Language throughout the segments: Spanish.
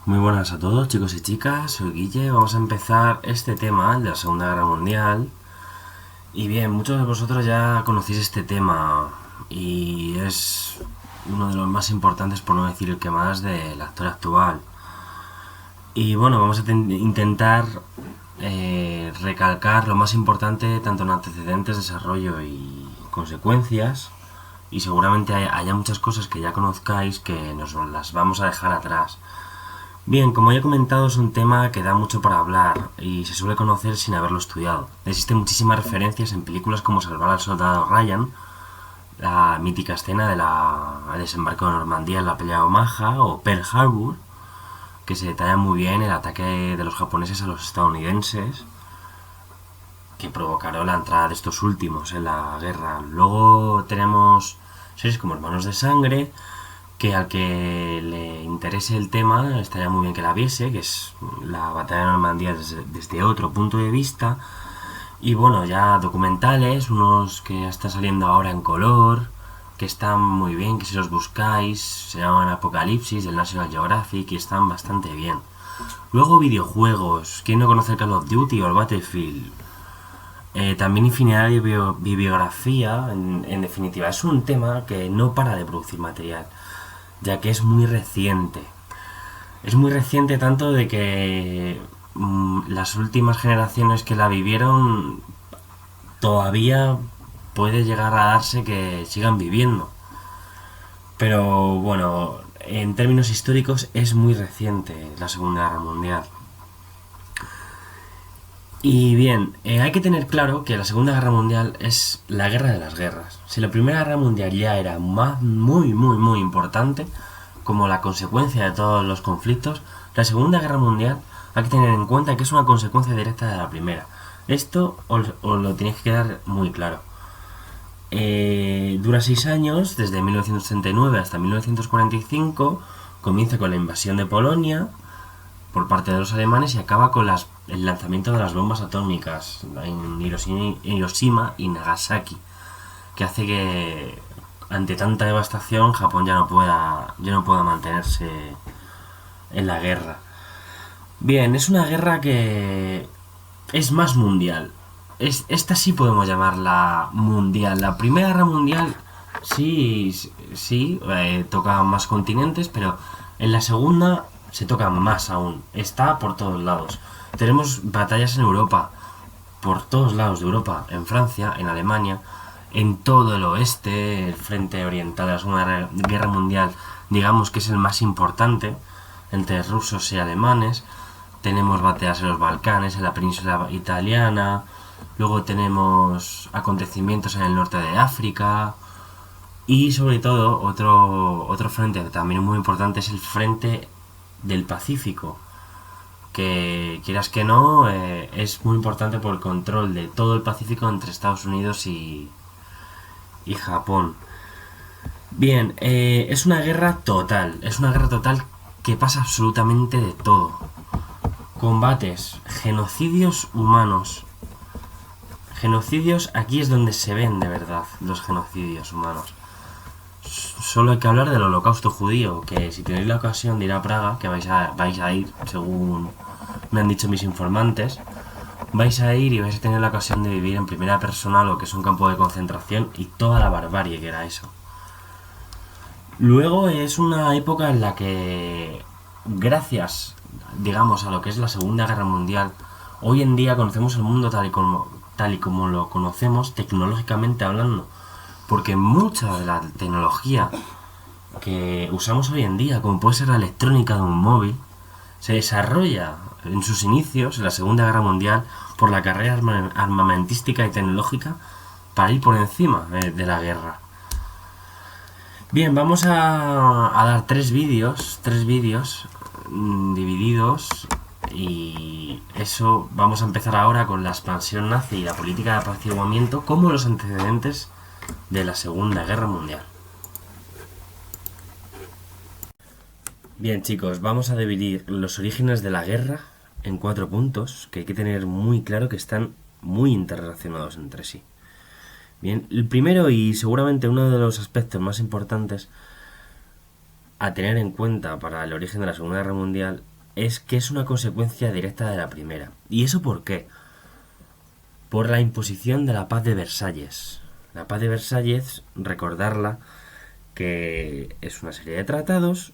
Muy buenas a todos, chicos y chicas, soy Guille. Vamos a empezar este tema, el de la Segunda Guerra Mundial. Y bien, muchos de vosotros ya conocéis este tema y es uno de los más importantes, por no decir el que más, de la historia actual. Y bueno, vamos a intentar recalcar lo más importante tanto en antecedentes, desarrollo y consecuencias. Y seguramente haya muchas cosas que ya conozcáis que nos las vamos a dejar atrás. Bien, como ya he comentado, es un tema que da mucho para hablar y se suele conocer sin haberlo estudiado. Existen muchísimas referencias en películas como Salvar al Soldado Ryan, la mítica escena del desembarco de Normandía en la pelea de Omaha, o Pearl Harbor, que se detalla muy bien el ataque de los japoneses a los estadounidenses, que provocaron la entrada de estos últimos en la guerra. Luego tenemos series como Hermanos de Sangre, que al que le interese el tema estaría muy bien que la viese, que es la batalla de Normandía desde otro punto de vista. Y bueno, ya documentales, unos que ya están saliendo ahora en color, que están muy bien, que si los buscáis, se llaman Apocalipsis del National Geographic y están bastante bien. Luego videojuegos, ¿quién no conoce el Call of Duty o el Battlefield? También infinidad de bibliografía, en definitiva, es un tema que no para de producir material, ya que es muy reciente. Es muy reciente tanto de que las últimas generaciones que la vivieron todavía puede llegar a darse que sigan viviendo. Pero bueno, en términos históricos es muy reciente la Segunda Guerra Mundial. Y bien, hay que tener claro que la Segunda Guerra Mundial es la guerra de las guerras. Si la Primera Guerra Mundial ya era muy importante, como la consecuencia de todos los conflictos, la Segunda Guerra Mundial hay que tener en cuenta que es una consecuencia directa de la primera. Esto os lo tenéis que quedar muy claro. Dura 6 años, desde 1939 hasta 1945, comienza con la invasión de Polonia por parte de los alemanes y acaba con el lanzamiento de las bombas atómicas en Hiroshima y Nagasaki, que hace que ante tanta devastación Japón ya no pueda mantenerse en la guerra. Bien, es una guerra que es más mundial. Esta sí podemos llamarla mundial. La Primera Guerra Mundial sí, toca más continentes, pero en la segunda se toca más aún. Está por todos lados. Tenemos batallas en Europa, por todos lados de Europa, en Francia, en Alemania, en todo el oeste, el frente oriental de la Segunda Guerra Mundial, digamos que es el más importante, entre rusos y alemanes. Tenemos batallas en los Balcanes, en la península italiana, luego tenemos acontecimientos en el norte de África y sobre todo otro frente que también es muy importante es el frente del Pacífico, que quieras que no, es muy importante por el control de todo el Pacífico entre Estados Unidos y Japón. Bien, es una guerra total que pasa absolutamente de todo. Combates, genocidios humanos. Genocidios, aquí es donde se ven de verdad los genocidios humanos. Solo hay que hablar del holocausto judío, que si tenéis la ocasión de ir a Praga, que vais a ir, según me han dicho mis informantes, vais a ir y vais a tener la ocasión de vivir en primera persona lo que es un campo de concentración y toda la barbarie que era eso. Luego es una época en la que, gracias, digamos, a lo que es la Segunda Guerra Mundial, hoy en día conocemos el mundo tal y como lo conocemos tecnológicamente hablando. Porque mucha de la tecnología que usamos hoy en día, como puede ser la electrónica de un móvil, se desarrolla en sus inicios, en la Segunda Guerra Mundial, por la carrera armamentística y tecnológica para ir por encima de la guerra. Bien, vamos a dar tres vídeos divididos y eso vamos a empezar ahora con la expansión nazi y la política de apaciguamiento como los antecedentes de la Segunda Guerra Mundial. Bien, chicos, vamos a dividir los orígenes de la guerra en 4 puntos que hay que tener muy claro que están muy interrelacionados entre sí. Bien, el primero y seguramente uno de los aspectos más importantes a tener en cuenta para el origen de la Segunda Guerra Mundial es que es una consecuencia directa de la primera. ¿Y eso por qué? Por la imposición de la Paz de Versalles. La Paz de Versalles, recordarla, que es una serie de tratados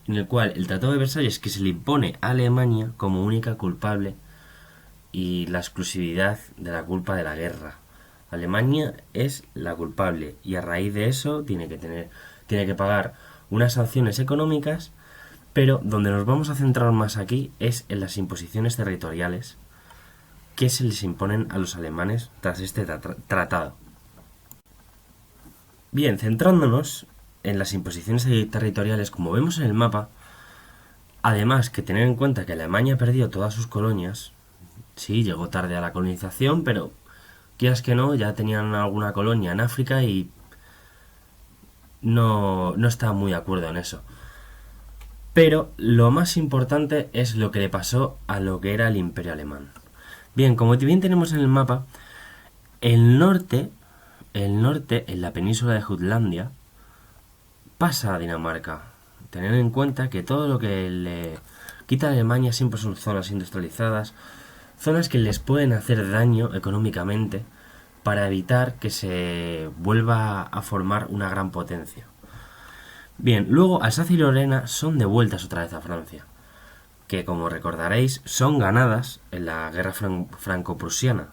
en el cual el Tratado de Versalles que se le impone a Alemania como única culpable y la exclusividad de la culpa de la guerra. Alemania es la culpable y a raíz de eso tiene que pagar unas sanciones económicas, pero donde nos vamos a centrar más aquí es en las imposiciones territoriales que se les imponen a los alemanes tras este tratado. Bien, centrándonos en las imposiciones territoriales, como vemos en el mapa, además que tener en cuenta que Alemania perdió todas sus colonias, sí, llegó tarde a la colonización, pero quieras que no, ya tenían alguna colonia en África y no estaba muy de acuerdo en eso. Pero lo más importante es lo que le pasó a lo que era el Imperio Alemán. Bien, como bien tenemos en el mapa, el norte, en la península de Jutlandia, pasa a Dinamarca. Tener en cuenta que todo lo que le quita a Alemania siempre son zonas industrializadas, zonas que les pueden hacer daño económicamente para evitar que se vuelva a formar una gran potencia. Bien, luego Alsacia y Lorena son devueltas otra vez a Francia, que como recordaréis son ganadas en la guerra franco-prusiana.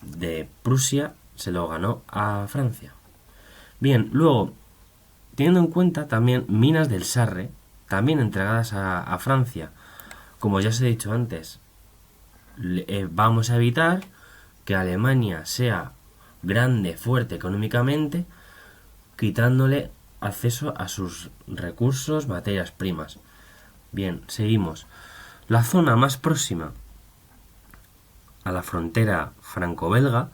De Prusia se lo ganó a Francia. Bien, luego, teniendo en cuenta también minas del Sarre, también entregadas a Francia. Como ya os he dicho antes, vamos a evitar que Alemania sea grande, fuerte económicamente, quitándole acceso a sus recursos, materias primas. Bien, seguimos. La zona más próxima a la frontera franco-belga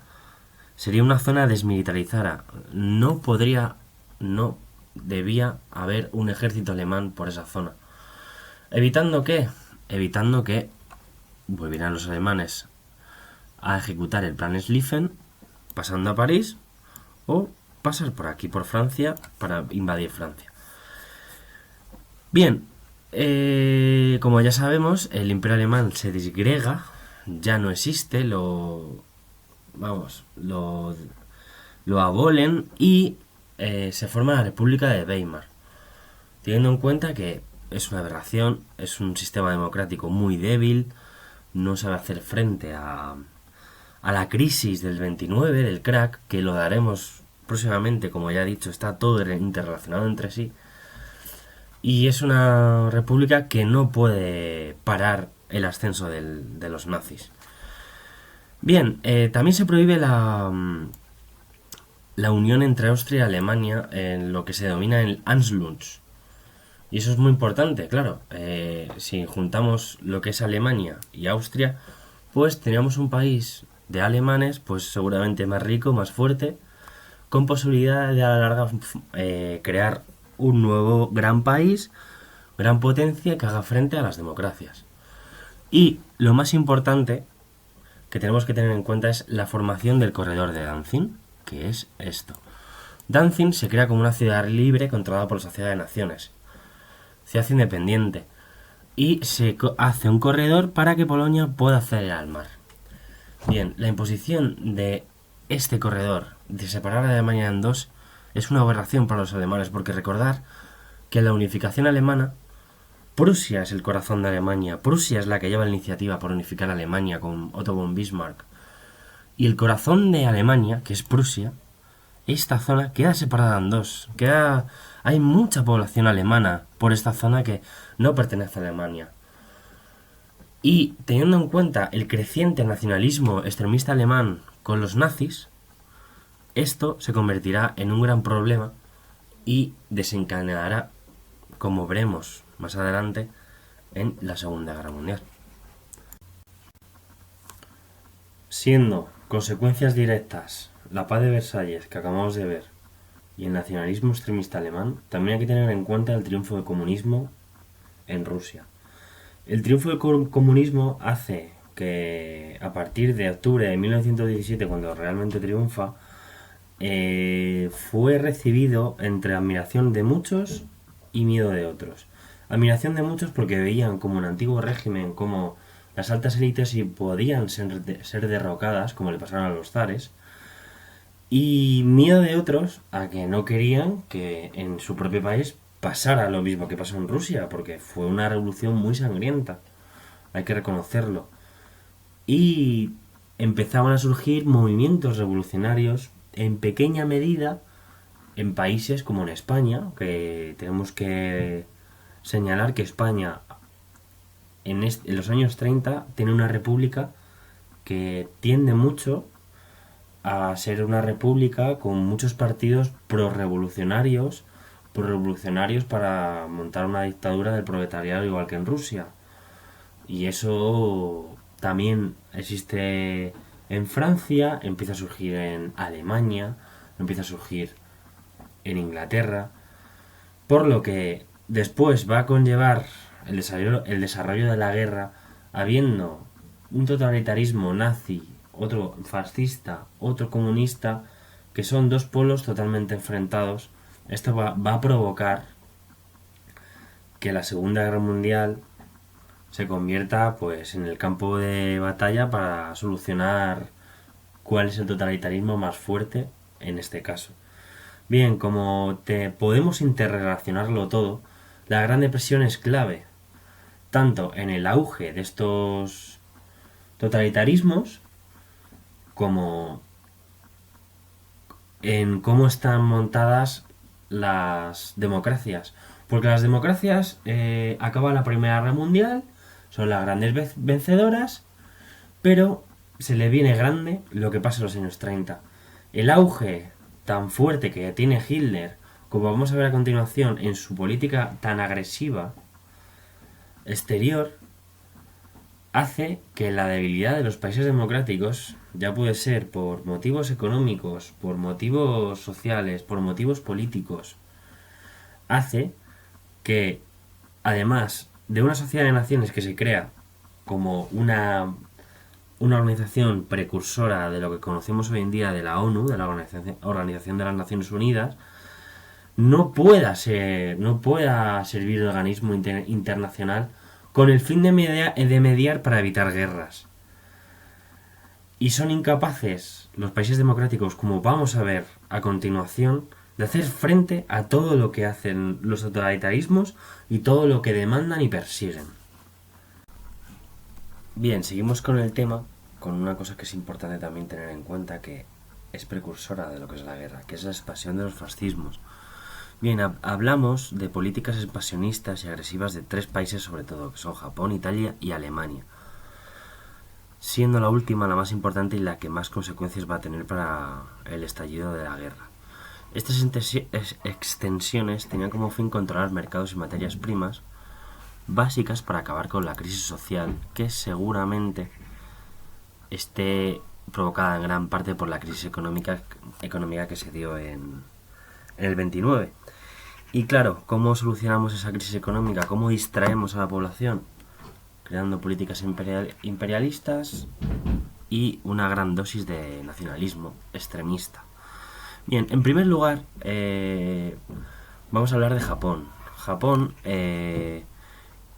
sería una zona desmilitarizada. No debía haber un ejército alemán por esa zona. ¿Evitando qué? Evitando que volvieran los alemanes a ejecutar el plan Schlieffen, pasando a París, o pasar por aquí, por Francia, para invadir Francia. Bien, como ya sabemos, el Imperio Alemán se disgrega, ya no existe, lo abolen y se forma la República de Weimar, teniendo en cuenta que es una aberración, es un sistema democrático muy débil, no sabe hacer frente a la crisis del 29, del crack, que lo daremos próximamente, como ya he dicho, está todo interrelacionado entre sí. Y es una república que no puede parar el ascenso de los nazis. Bien, también se prohíbe la unión entre Austria y Alemania en lo que se denomina el Anschluss. Y eso es muy importante, claro. Si juntamos lo que es Alemania y Austria, pues teníamos un país de alemanes, pues seguramente más rico, más fuerte, con posibilidad de a la larga crear un nuevo gran país, gran potencia que haga frente a las democracias. Y lo más importante que tenemos que tener en cuenta es la formación del corredor de Danzig, que es esto. Danzig se crea como una ciudad libre controlada por la Sociedad de Naciones, ciudad independiente, y se hace un corredor para que Polonia pueda acceder al mar. Bien, la imposición de este corredor, de separar a Alemania en dos, es una aberración para los alemanes, porque recordar que en la unificación alemana, Prusia es el corazón de Alemania, Prusia es la que lleva la iniciativa por unificar a Alemania con Otto von Bismarck, y el corazón de Alemania, que es Prusia, esta zona queda separada en dos, hay mucha población alemana por esta zona que no pertenece a Alemania. Y teniendo en cuenta el creciente nacionalismo extremista alemán con los nazis, esto se convertirá en un gran problema y desencadenará, como veremos más adelante, en la Segunda Guerra Mundial. Siendo consecuencias directas la Paz de Versalles que acabamos de ver y el nacionalismo extremista alemán, también hay que tener en cuenta el triunfo del comunismo en Rusia. El triunfo del comunismo hace que a partir de octubre de 1917, cuando realmente triunfa, fue recibido entre admiración de muchos y miedo de otros. Admiración de muchos porque veían como un antiguo régimen, como las altas élites sí podían ser derrocadas, como le pasaron a los zares, y miedo de otros a que no querían que en su propio país pasara lo mismo que pasó en Rusia, porque fue una revolución muy sangrienta, hay que reconocerlo. Y empezaban a surgir movimientos revolucionarios en pequeña medida en países como en España, que tenemos que señalar que España en los años 30 tiene una república que tiende mucho a ser una república con muchos partidos pro-revolucionarios para montar una dictadura del proletariado igual que en Rusia. Y eso también existe en Francia, empieza a surgir en Alemania, empieza a surgir en Inglaterra, por lo que después va a conllevar el desarrollo de la guerra, habiendo un totalitarismo nazi, otro fascista, otro comunista, que son dos polos totalmente enfrentados. Esto va a provocar que la Segunda Guerra Mundial se convierta pues en el campo de batalla para solucionar cuál es el totalitarismo más fuerte en este caso. Bien, como te podemos interrelacionarlo todo, la Gran Depresión es clave, tanto en el auge de estos totalitarismos como en cómo están montadas las democracias. Porque las democracias acaban la Primera Guerra Mundial, son las grandes vencedoras, pero se le viene grande lo que pasa en los años 30. El auge tan fuerte que tiene Hitler, como vamos a ver a continuación, en su política tan agresiva exterior, hace que la debilidad de los países democráticos, ya puede ser por motivos económicos, por motivos sociales, por motivos políticos, hace que, además de una sociedad de naciones que se crea como una organización precursora de lo que conocemos hoy en día de la ONU, de la Organización de las Naciones Unidas, no pueda servir de organismo internacional con el fin de mediar para evitar guerras. Y son incapaces los países democráticos, como vamos a ver a continuación, de hacer frente a todo lo que hacen los totalitarismos y todo lo que demandan y persiguen. Bien, seguimos con el tema, con una cosa que es importante también tener en cuenta, que es precursora de lo que es la guerra, que es la expansión de los fascismos. Bien, hablamos de políticas expansionistas y agresivas de tres países sobre todo, que son Japón, Italia y Alemania, siendo la última la más importante y la que más consecuencias va a tener para el estallido de la guerra. Estas extensiones tenían como fin controlar mercados y materias primas básicas para acabar con la crisis social, que seguramente esté provocada en gran parte por la crisis económica que se dio en el 29. Y claro, ¿cómo solucionamos esa crisis económica? ¿Cómo distraemos a la población? Creando políticas imperialistas y una gran dosis de nacionalismo extremista. Bien, en primer lugar, vamos a hablar de Japón. Japón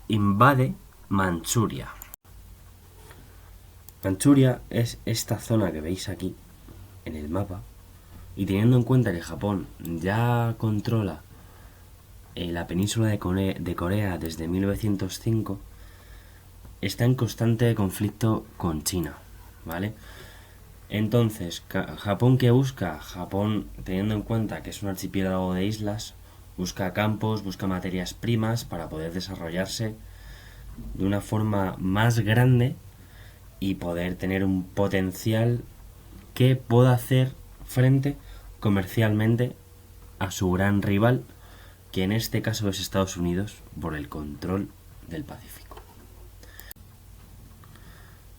invade Manchuria. Manchuria es esta zona que veis aquí en el mapa, y teniendo en cuenta que Japón ya controla la península de Corea desde 1905, está en constante conflicto con China, ¿vale? Entonces, ¿Japón qué busca? Japón, teniendo en cuenta que es un archipiélago de islas, busca campos, busca materias primas para poder desarrollarse de una forma más grande y poder tener un potencial que pueda hacer frente comercialmente a su gran rival, que en este caso es Estados Unidos, por el control del Pacífico.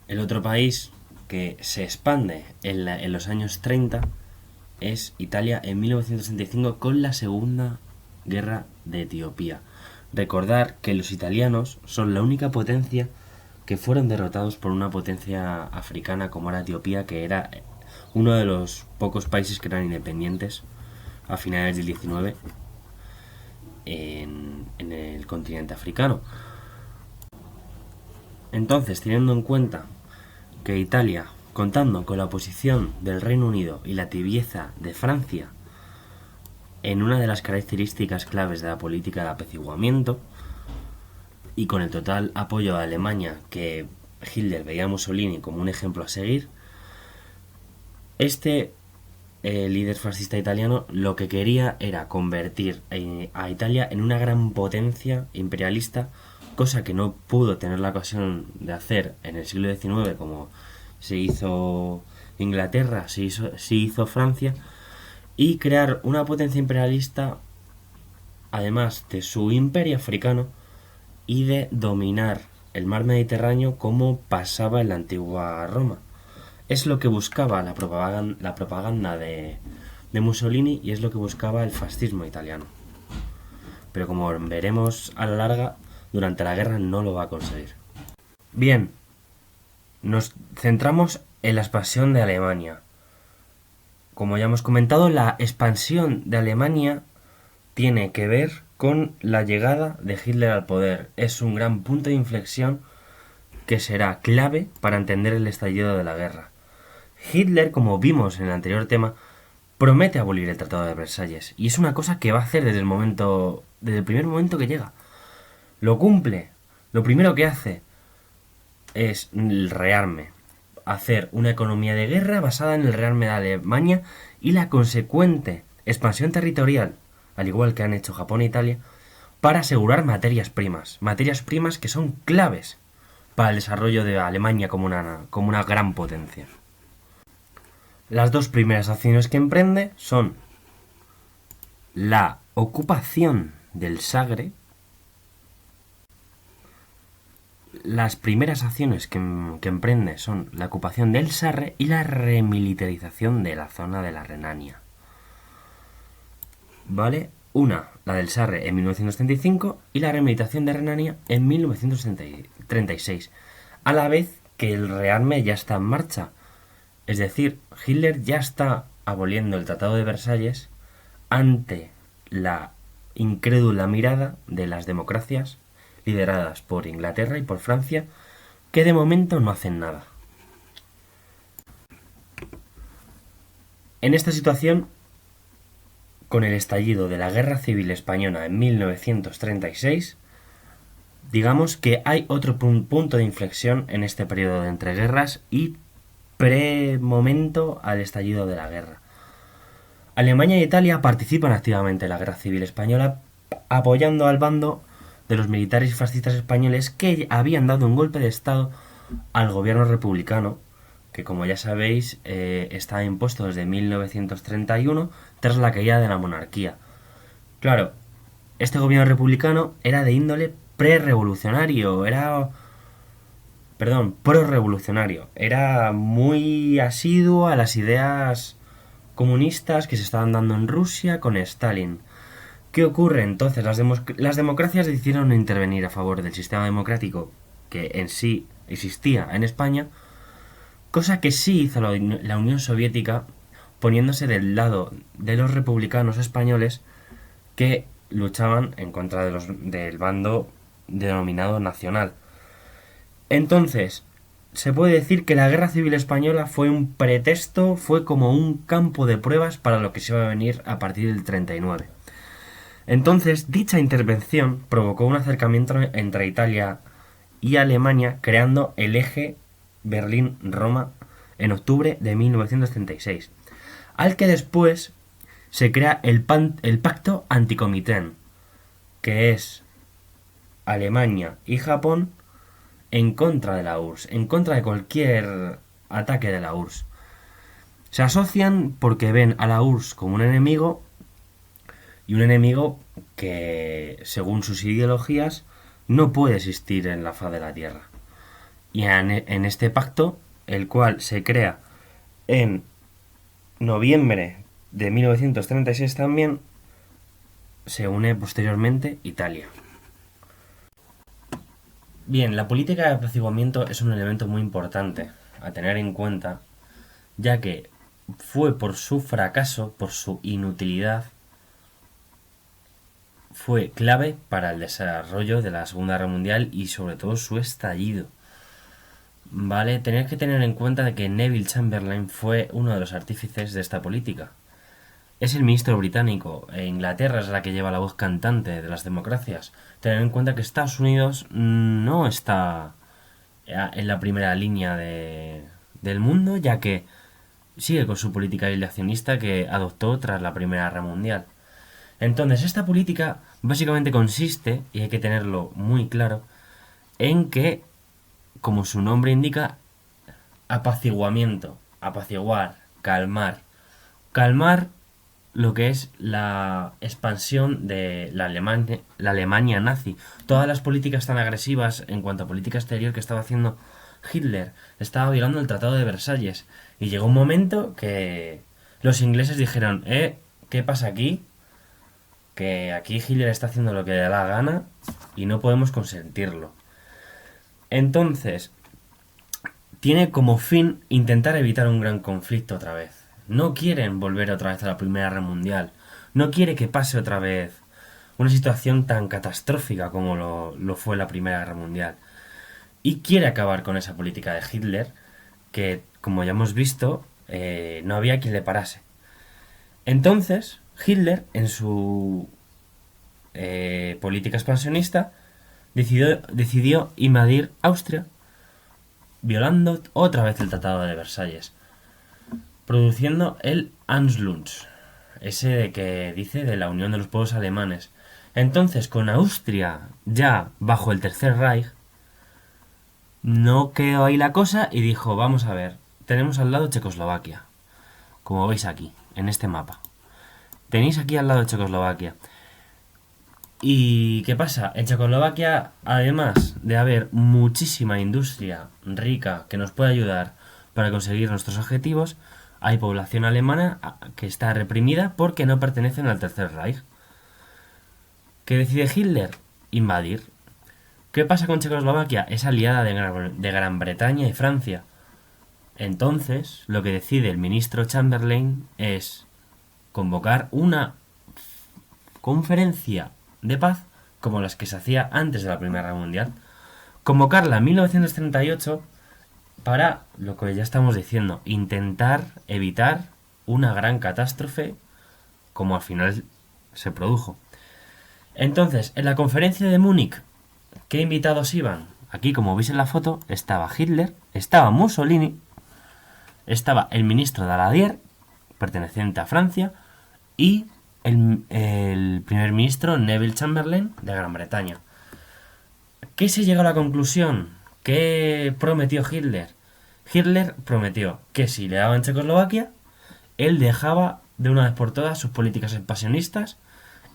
El otro país que se expande en los años 30 es Italia en 1965 con la Segunda Guerra de Etiopía. Recordar que los italianos son la única potencia que fueron derrotados por una potencia africana como era Etiopía, que era uno de los pocos países que eran independientes a finales del 19. en el continente africano. Entonces, teniendo en cuenta que Italia, contando con la oposición del Reino Unido y la tibieza de Francia en una de las características claves de la política de apaciguamiento, y con el total apoyo de Alemania, que Hitler veía a Mussolini como un ejemplo a seguir, este líder fascista italiano lo que quería era convertir a Italia en una gran potencia imperialista, cosa que no pudo tener la ocasión de hacer en el siglo XIX, como se hizo Inglaterra, se hizo Francia, y crear una potencia imperialista además de su imperio africano y de dominar el mar Mediterráneo como pasaba en la antigua Roma. Es lo que buscaba la propaganda de Mussolini, y es lo que buscaba el fascismo italiano. Pero como veremos a la larga, durante la guerra no lo va a conseguir. Bien, nos centramos en la expansión de Alemania. Como ya hemos comentado, la expansión de Alemania tiene que ver con la llegada de Hitler al poder. Es un gran punto de inflexión que será clave para entender el estallido de la guerra. Hitler, como vimos en el anterior tema, promete abolir el Tratado de Versalles, y es una cosa que va a hacer desde el primer momento que llega. Lo cumple. Lo primero que hace es el rearme, hacer una economía de guerra basada en el rearme de Alemania y la consecuente expansión territorial, al igual que han hecho Japón e Italia, para asegurar materias primas que son claves para el desarrollo de Alemania como una gran potencia. Las dos primeras acciones que emprende son la ocupación del Sagre. Las primeras acciones que emprende son la ocupación del Sarre y la remilitarización de la zona de la Renania. ¿Vale? Una, la del Sarre en 1935, y la remilitarización de Renania en 1936, a la vez que el rearme ya está en marcha. Es decir, Hitler ya está aboliendo el Tratado de Versalles ante la incrédula mirada de las democracias lideradas por Inglaterra y por Francia, que de momento no hacen nada. En esta situación, con el estallido de la Guerra Civil Española en 1936, digamos que hay otro punto de inflexión en este periodo de entreguerras y pre-momento al estallido de la guerra. Alemania e Italia participan activamente en la Guerra Civil Española, apoyando al bando de los militares fascistas españoles que habían dado un golpe de estado al gobierno republicano, que como ya sabéis está impuesto desde 1931 tras la caída de la monarquía. Claro, este gobierno republicano era de índole pro-revolucionario, era muy asiduo a las ideas comunistas que se estaban dando en Rusia con Stalin. ¿Qué ocurre entonces? Las democracias decidieron intervenir a favor del sistema democrático que en sí existía en España, cosa que sí hizo la Unión Soviética, poniéndose del lado de los republicanos españoles que luchaban en contra del bando denominado nacional. Entonces, se puede decir que la Guerra Civil Española fue un pretexto, fue como un campo de pruebas para lo que se iba a venir a partir del 39. Entonces, dicha intervención provocó un acercamiento entre Italia y Alemania, creando el eje Berlín-Roma en octubre de 1936, al que después se crea el Pacto Anticomitén, que es Alemania y Japón en contra de la URSS, en contra de cualquier ataque de la URSS. Se asocian porque ven a la URSS como un enemigo, y un enemigo que, según sus ideologías, no puede existir en la faz de la Tierra. Y en este pacto, el cual se crea en noviembre de 1936 también, se une posteriormente Italia. Bien, la política de apaciguamiento es un elemento muy importante a tener en cuenta, ya que fue por su fracaso, por su inutilidad, fue clave para el desarrollo de la Segunda Guerra Mundial y sobre todo su estallido. Vale, tener que tener en cuenta de que Neville Chamberlain fue uno de los artífices de esta política. Es el ministro británico e Inglaterra es la que lleva la voz cantante de las democracias. Tener en cuenta que Estados Unidos no está en la primera línea del mundo, ya que sigue con su política aislacionista que adoptó tras la Primera Guerra Mundial. Entonces, esta política básicamente consiste, y hay que tenerlo muy claro, en que, como su nombre indica, apaciguamiento, apaciguar, calmar. Calmar lo que es la expansión de la Alemania nazi. Todas las políticas tan agresivas en cuanto a política exterior que estaba haciendo Hitler. Estaba violando el Tratado de Versalles. Y llegó un momento que los ingleses dijeron, ¿qué pasa aquí? Que aquí Hitler está haciendo lo que le da la gana y no podemos consentirlo. Entonces, tiene como fin intentar evitar un gran conflicto otra vez. No quieren volver otra vez a la Primera Guerra Mundial. No quiere que pase otra vez una situación tan catastrófica como lo fue la Primera Guerra Mundial. Y quiere acabar con esa política de Hitler que, como ya hemos visto, no había quien le parase. Entonces, Hitler, en su política expansionista, decidió invadir Austria, violando otra vez el Tratado de Versalles, produciendo el Anschluss, ese de que dice de la unión de los pueblos alemanes. Entonces, con Austria ya bajo el Tercer Reich, no quedó ahí la cosa y dijo, vamos a ver, tenemos al lado Checoslovaquia, como veis aquí, en este mapa. Tenéis aquí al lado Checoslovaquia. ¿Y qué pasa? En Checoslovaquia, además de haber muchísima industria rica que nos puede ayudar para conseguir nuestros objetivos, hay población alemana que está reprimida porque no pertenecen al Tercer Reich. ¿Qué decide Hitler? Invadir. ¿Qué pasa con Checoslovaquia? Es aliada de Gran Bretaña y Francia. Entonces, lo que decide el ministro Chamberlain es convocar una conferencia de paz como las que se hacía antes de la Primera Guerra Mundial. Convocarla en 1938 para, lo que ya estamos diciendo, intentar evitar una gran catástrofe como al final se produjo. Entonces, en la conferencia de Múnich, ¿qué invitados iban? Aquí, como veis en la foto, estaba Hitler, estaba Mussolini, estaba el ministro Daladier, perteneciente a Francia, y el primer ministro Neville Chamberlain de Gran Bretaña. ¿Qué se llegó a la conclusión? ¿Qué prometió Hitler? Hitler prometió que si le daban Checoslovaquia, él dejaba de una vez por todas sus políticas expansionistas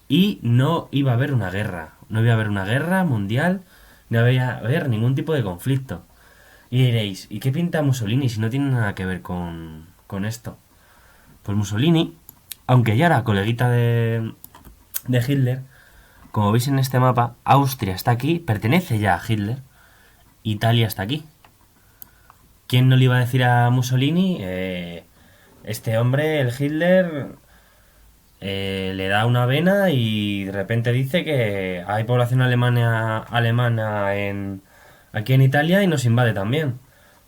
y no iba a haber una guerra. No iba a haber una guerra mundial, no iba a haber ningún tipo de conflicto. Y diréis, ¿y qué pinta Mussolini si no tiene nada que ver con esto? Pues Mussolini, aunque ya era coleguita de Hitler, como veis en este mapa, Austria está aquí, pertenece ya a Hitler, Italia está aquí. ¿Quién no le iba a decir a Mussolini? Este hombre, el Hitler, le da una vena y de repente dice que hay población alemana aquí en Italia y nos invade también.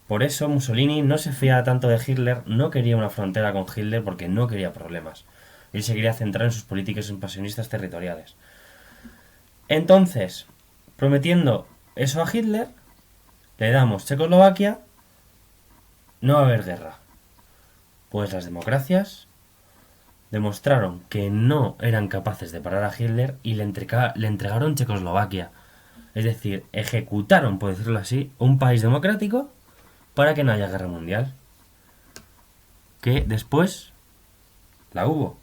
Por eso Mussolini no se fía tanto de Hitler, no quería una frontera con Hitler porque no quería problemas. Él se quería centrar en sus políticas expansionistas territoriales. Entonces, prometiendo eso a Hitler, le damos Checoslovaquia, no va a haber guerra. Pues las democracias demostraron que no eran capaces de parar a Hitler y le entregaron Checoslovaquia. Es decir, ejecutaron, por decirlo así, un país democrático para que no haya guerra mundial. Que después la hubo.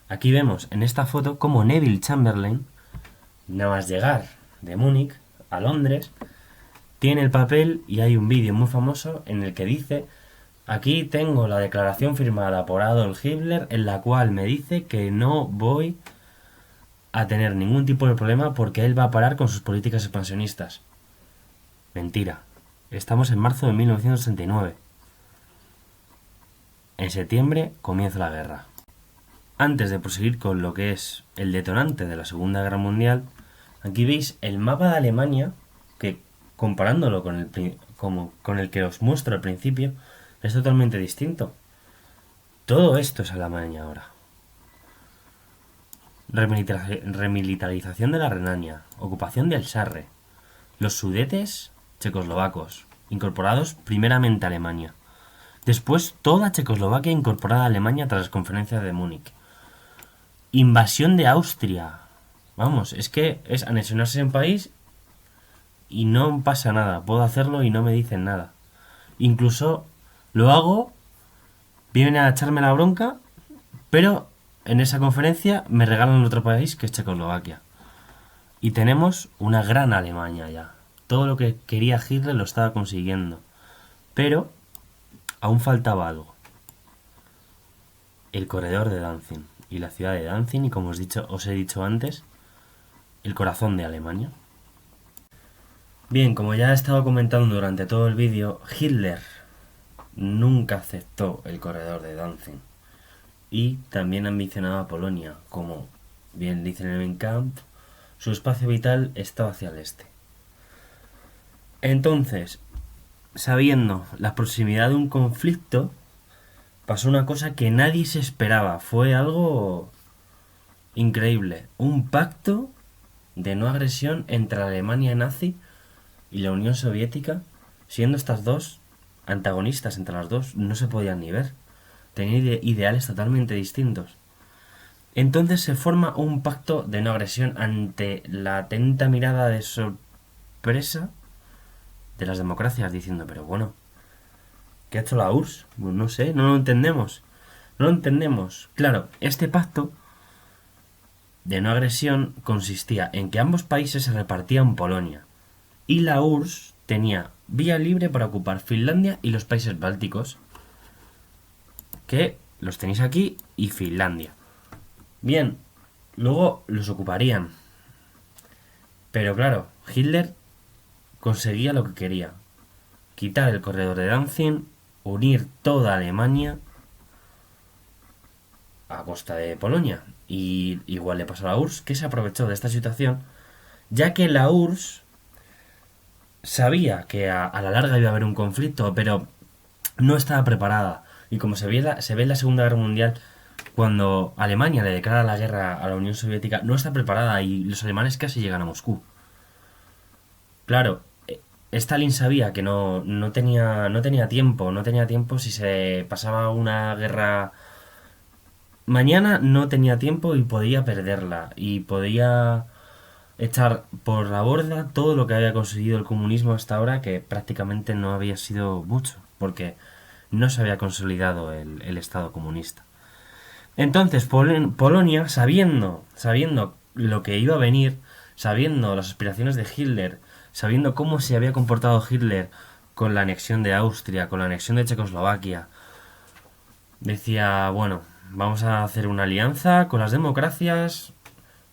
Aquí vemos en esta foto cómo Neville Chamberlain, nada más llegar de Múnich a Londres, tiene el papel y hay un vídeo muy famoso en el que dice: aquí tengo la declaración firmada por Adolf Hitler en la cual me dice que no voy a tener ningún tipo de problema porque él va a parar con sus políticas expansionistas. Mentira. Estamos en marzo de 1969. En septiembre comienza la guerra. antes de proseguir con lo que es el detonante de la Segunda Guerra Mundial, aquí veis el mapa de Alemania, que comparándolo con el que os muestro al principio, es totalmente distinto. Todo esto es Alemania ahora. Remilitarización de la Renania, ocupación del Sarre, los Sudetes checoslovacos, incorporados primeramente a Alemania. Después toda Checoslovaquia incorporada a Alemania tras las conferencias de Múnich. Invasión de Austria. Vamos, es que es anexionarse en país y no pasa nada. Puedo hacerlo y no me dicen nada. Incluso lo hago, vienen a echarme la bronca, pero en esa conferencia me regalan otro país que es Checoslovaquia. Y tenemos una gran Alemania ya. Todo lo que quería Hitler lo estaba consiguiendo. Pero aún faltaba algo. El corredor de Danzig y la ciudad de Danzig, y como os he dicho antes, el corazón de Alemania. Bien, como ya he estado comentando durante todo el vídeo, Hitler nunca aceptó el corredor de Danzig y también ambicionaba Polonia. Como bien dice en el Mein Kampf, su espacio vital estaba hacia el este. Entonces, sabiendo la proximidad de un conflicto, pasó una cosa que nadie se esperaba. Fue algo increíble. Un pacto de no agresión entre la Alemania nazi y la Unión Soviética, siendo estas dos antagonistas entre las dos, no se podían ni ver. Tenían ideales totalmente distintos. Entonces se forma un pacto de no agresión ante la atenta mirada de sorpresa de las democracias, diciendo, pero bueno, ¿qué ha hecho la URSS? Pues no sé, no lo entendemos. No lo entendemos. Claro, este pacto de no agresión consistía en que ambos países se repartían Polonia y la URSS tenía vía libre para ocupar Finlandia y los países bálticos, que los tenéis aquí, y Finlandia. Bien, luego los ocuparían. Pero claro, Hitler conseguía lo que quería: quitar el corredor de Danzig, unir toda Alemania a costa de Polonia. Y igual le pasó a la URSS, que se aprovechó de esta situación, ya que la URSS sabía que a la larga iba a haber un conflicto, pero no estaba preparada. Y como se ve en la Segunda Guerra Mundial, cuando Alemania le declara la guerra a la Unión Soviética, no está preparada y los alemanes casi llegan a Moscú. Claro, Stalin sabía que no tenía tiempo si se pasaba una guerra mañana, no tenía tiempo y podía perderla, y podía echar por la borda todo lo que había conseguido el comunismo hasta ahora, que prácticamente no había sido mucho, porque no se había consolidado el Estado comunista. Entonces Polonia, sabiendo lo que iba a venir, sabiendo las aspiraciones de Hitler, sabiendo cómo se había comportado Hitler con la anexión de Austria, con la anexión de Checoslovaquia, decía, bueno, vamos a hacer una alianza con las democracias,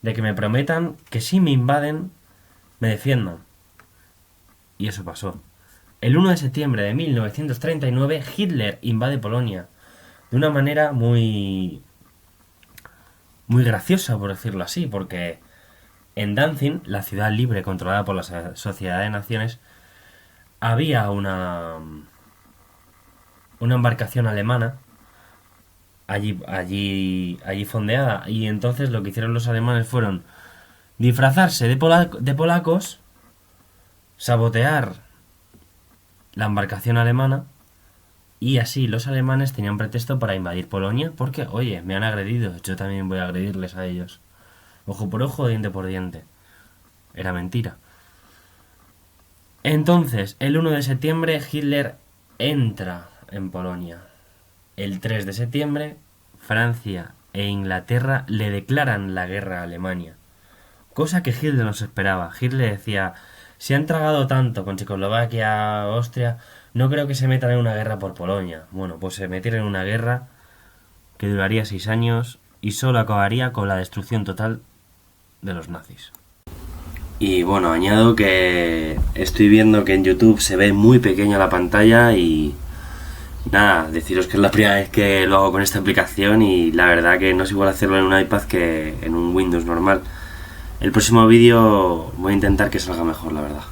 de que me prometan que si me invaden, me defiendan. Y eso pasó. El 1 de septiembre de 1939, Hitler invade Polonia de una manera muy graciosa, por decirlo así, porque en Danzig, la ciudad libre controlada por la Sociedad de Naciones, había una embarcación alemana allí fondeada, y entonces lo que hicieron los alemanes fueron disfrazarse de polacos, sabotear la embarcación alemana, y así los alemanes tenían pretexto para invadir Polonia, porque, oye, me han agredido, yo también voy a agredirles a ellos. Ojo por ojo, diente por diente. Era mentira. Entonces, el 1 de septiembre Hitler entra en Polonia. El 3 de septiembre, Francia e Inglaterra le declaran la guerra a Alemania. Cosa que Hitler no se esperaba. Hitler decía, si han tragado tanto con Checoslovaquia, Austria, no creo que se metan en una guerra por Polonia. Bueno, pues se metieron en una guerra que duraría 6 años y solo acabaría con la destrucción total de los nazis. Y bueno, añado que estoy viendo que en YouTube se ve muy pequeña la pantalla y Nada, deciros que es la primera vez que lo hago con esta aplicación y la verdad que no es igual hacerlo en un iPad que en un Windows normal. El próximo vídeo voy a intentar que salga mejor, la verdad.